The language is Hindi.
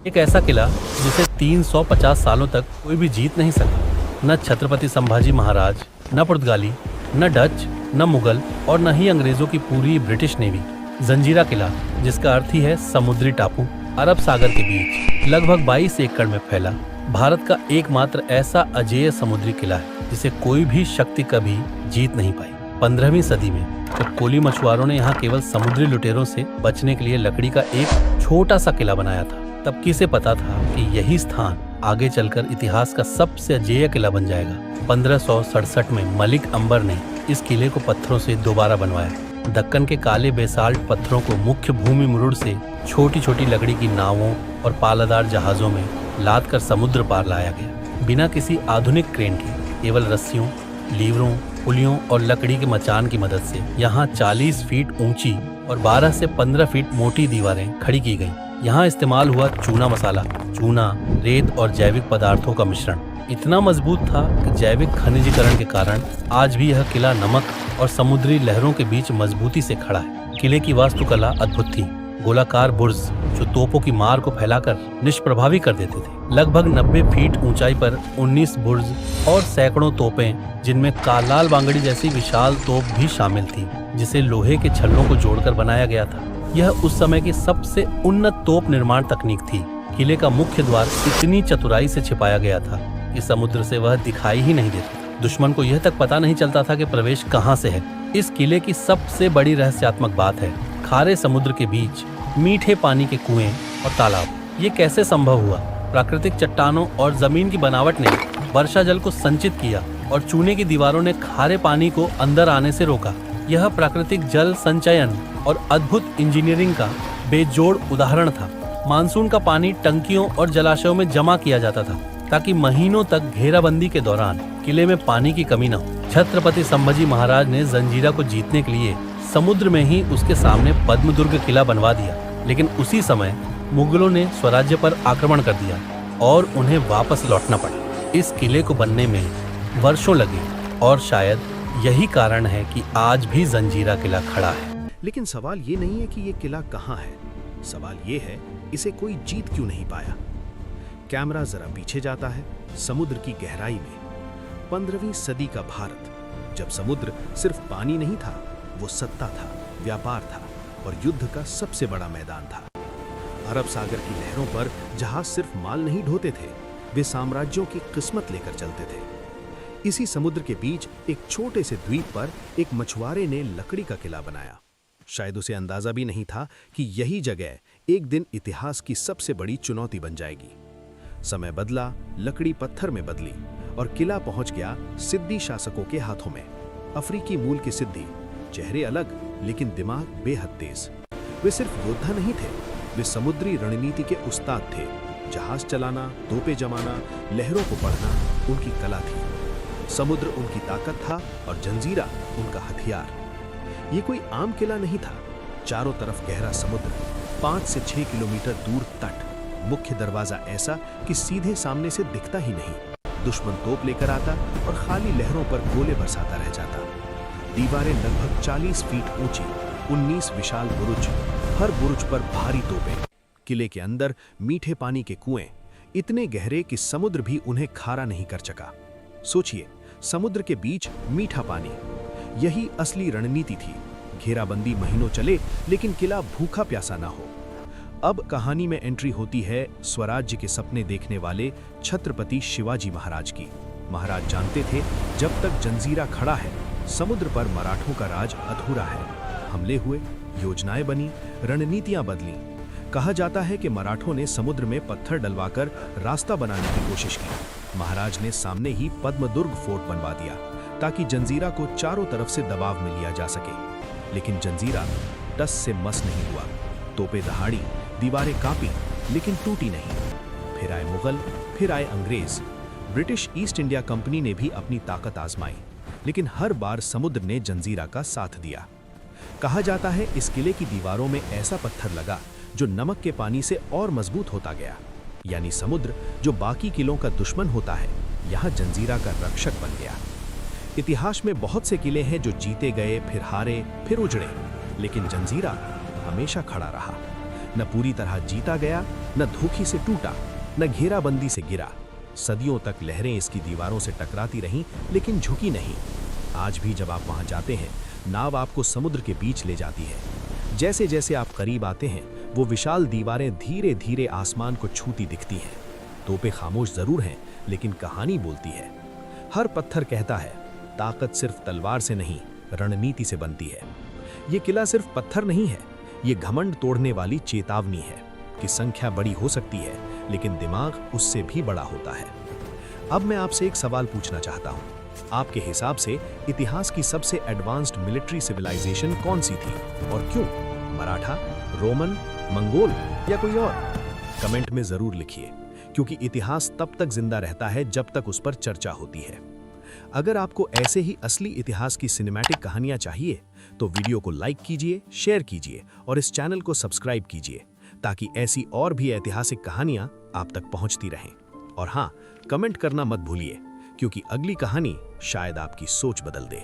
एक ऐसा किला जिसे 350 सालों तक कोई भी जीत नहीं सका। न छत्रपति संभाजी महाराज, न पुर्तगाली, न डच, न मुगल और न ही अंग्रेजों की पूरी ब्रिटिश नेवी। जंजीरा किला, जिसका अर्थ ही है समुद्री टापू, अरब सागर के बीच लगभग 22 एकड़ में फैला भारत का एकमात्र ऐसा अजेय समुद्री किला है जिसे कोई भी शक्ति कभी जीत नहीं पाई। 15वीं सदी में जब कोली मछुआरों ने यहाँ केवल समुद्री लुटेरों से बचने के लिए लकड़ी का एक छोटा सा किला बनाया था, तब किसे पता था कि यही स्थान आगे चलकर इतिहास का सबसे अजेय किला बन जाएगा। 1567 में मलिक अंबर ने इस किले को पत्थरों से दोबारा बनवाया। दक्कन के काले बेसाल्ट पत्थरों को मुख्य भूमि मुरुड़ से छोटी छोटी लकड़ी की नावों और पालादार जहाजों में लाद कर समुद्र पार लाया गया। बिना किसी आधुनिक क्रेन के केवल रस्सियों, लीवरों, पुलियों और लकड़ी के मचान की मदद से यहाँ 40 फीट ऊंची और 12 से 15 फीट मोटी दीवारें खड़ी की गईं। यहाँ इस्तेमाल हुआ चूना मसाला, चूना, रेत और जैविक पदार्थों का मिश्रण इतना मजबूत था कि जैविक खनिजीकरण के कारण आज भी यह किला नमक और समुद्री लहरों के बीच मजबूती से खड़ा है। किले की वास्तुकला अद्भुत थी। गोलाकार बुर्ज जो तोपों की मार को फैलाकर निष्प्रभावी कर देते थे। लगभग 90 फीट ऊंचाई पर 19 बुर्ज और सैकड़ों तोपें, जिनमें कालाल बांगड़ी जैसी विशाल तोप भी शामिल थी, जिसे लोहे के छल्लों को जोड़कर बनाया गया था। यह उस समय की सबसे उन्नत तोप निर्माण तकनीक थी। किले का मुख्य द्वार इतनी चतुराई से छिपाया गया था कि समुद्र से वह दिखाई ही नहीं देता। दुश्मन को यह तक पता नहीं चलता था कि प्रवेश कहां से है। इस किले की सबसे बड़ी रहस्यात्मक बात है खारे समुद्र के बीच मीठे पानी के कुएं और तालाब। ये कैसे संभव हुआ? प्राकृतिक चट्टानों और जमीन की बनावट ने वर्षा जल को संचित किया और चूने की दीवारों ने खारे पानी को अंदर आने से रोका। यह प्राकृतिक जल संचयन और अद्भुत इंजीनियरिंग का बेजोड़ उदाहरण था। मानसून का पानी टंकियों और जलाशयों में जमा किया जाता था ताकि महीनों तक घेराबंदी के दौरान किले में पानी की कमी न हो। छत्रपति संभाजी महाराज ने जंजीरा को जीतने के लिए समुद्र में ही उसके सामने पद्मदुर्ग किला बनवा दिया, लेकिन उसी समय मुगलों ने स्वराज्य पर आक्रमण कर दिया और उन्हें वापस लौटना पड़ा। इस किले को बनने में वर्षों लगे और शायद यही कारण है कि आज भी जंजीरा किला खड़ा है। लेकिन सवाल ये नहीं है कि ये किला कहाँ है, सवाल ये है इसे कोई जीत क्यों नहीं पाया। कैमरा जरा पीछे जाता है समुद्र की गहराई में। 15वीं सदी का भारत, जब समुद्र सिर्फ पानी नहीं था, वो सत्ता था, व्यापार था और युद्ध का सबसे बड़ा मैदान था। अरब सागर की लहरों पर जहाज सिर्फ माल नहीं ढोते थे, वे साम्राज्यों की किस्मत लेकर चलते थे। इसी समुद्र के बीच एक छोटे से द्वीप पर एक मछुआरे ने लकड़ी का किला बनाया। शायद उसे अंदाजा भी नहीं था कि यही जगह एक दिन इतिहास की सबसे बड़ी चुनौती बन जाएगी। समय बदला, लकड़ी पत्थर में बदली और किला पहुंच गया सिद्दी शासकों के हाथों में। अफ्रीकी मूल के सिद्दी, चेहरे अलग लेकिन दिमाग बेहद तेज। वे सिर्फ योद्धा नहीं थे, वे समुद्री रणनीति के उस्ताद थे। जहाज चलाना, तोपें जमाना, लहरों को पढ़ना उनकी कला थी। समुद्र उनकी ताकत था और जंजीरा उनका हथियार। ये कोई आम किला नहीं था। चारों तरफ गहरा समुद्र, 5 से 6 किलोमीटर दूर तट, मुख्य दरवाजा ऐसा कि सीधे सामने से दिखता ही नहीं। दुश्मन तोप लेकर आता और खाली लहरों पर गोले बरसाता रह जाता। दीवारें लगभग 40 फीट ऊंची, 19 विशाल बुरुज, हर बुरुज पर भारी तोपें। किले के अंदर मीठे पानी के कुएं, इतने गहरे कि समुद्र भी उन्हें खारा नहीं कर सका। सोचिए, समुद्र के बीच मीठा पानी, यही असली रणनीति थी। घेराबंदी महीनों चले लेकिन किला भूखा प्यासा ना हो। अब कहानी में एंट्री होती है स्वराज्य के सपने देखने वाले छत्रपति शिवाजी महाराज की। महाराज जानते थे जब तक जंजीरा खड़ा है, समुद्र पर मराठों का राज अधूरा है। हमले हुए, योजनाएं बनी, रणनीतियां बदली। कहा जाता है कि मराठों ने समुद्र में पत्थर डलवाकर रास्ता बनाने की कोशिश की। महाराज ने सामने ही पद्मदुर्ग फोर्ट बनवा दिया ताकि जंजीरा को चारों तरफ से दबाव में लिया जा सके। लेकिन जंजीरा टस से मस नहीं हुआ। तोपें दहाड़ी, दीवारें कांपी, लेकिन टूटी नहीं। फिर आए मुगल, फिर आए अंग्रेज। ब्रिटिश ईस्ट इंडिया कंपनी ने भी अपनी ताकत आजमाई, लेकिन हर बार समुद्र ने जंजीरा का साथ दिया। कहा जाता है इस किले की दीवारों में ऐसा पत्थर लगा जो नमक के पानी से और मजबूत होता गया। यानी समुद्र जो बाकी किलों का दुश्मन होता है, यहाँ जंजीरा का रक्षक बन गया। इतिहास में बहुत से किले हैं जो जीते गए, फिर हारे, फिर उजड़े, लेकिन जंजीरा हमेशा खड़ा रहा। न पूरी तरह जीता गया, न धोखे से टूटा, न घेराबंदी से गिरा। सदियों तक लहरें इसकी दीवारों से टकराती रहीं, लेकिन झुकी नहीं। आज भी जब आप वहां जाते हैं, नाव आपको समुद्र के बीच ले जाती है। जैसे जैसे आप करीब आते हैं, वो विशाल दीवारें धीरे धीरे आसमान को छूती दिखती हैं। तोपें खामोश जरूर हैं, लेकिन कहानी बोलती है। हर पत्थर कहता है, ताकत सिर्फ तलवार से नहीं, रणनीति से बनती है। ये किला सिर्फ पत्थर नहीं है, ये घमंड तोड़ने वाली चेतावनी है कि संख्या बड़ी हो सकती है, लेकिन दिमाग उससे भी बड़ा होता है। अब मैं आपसे एक सवाल पूछना चाहता हूँ। आपके हिसाब से इतिहास की सबसे एडवांस्ड मिलिट्री सिविलाइजेशन कौन सी थी और क्यों? मराठा, रोमन, मंगोल या कोई और? कमेंट में जरूर लिखिए, क्योंकि इतिहास तब तक जिंदा रहता है जब तक उस पर चर्चा होती है। अगर आपको ऐसे ही असली इतिहास की सिनेमैटिक कहानियां चाहिए, तो वीडियो को लाइक कीजिए, शेयर कीजिए और इस चैनल को सब्सक्राइब कीजिए, ताकि ऐसी और भी ऐतिहासिक कहानियां आप तक पहुंचती रहें। और हाँ, कमेंट करना मत भूलिए, क्योंकि अगली कहानी शायद आपकी सोच बदल दे।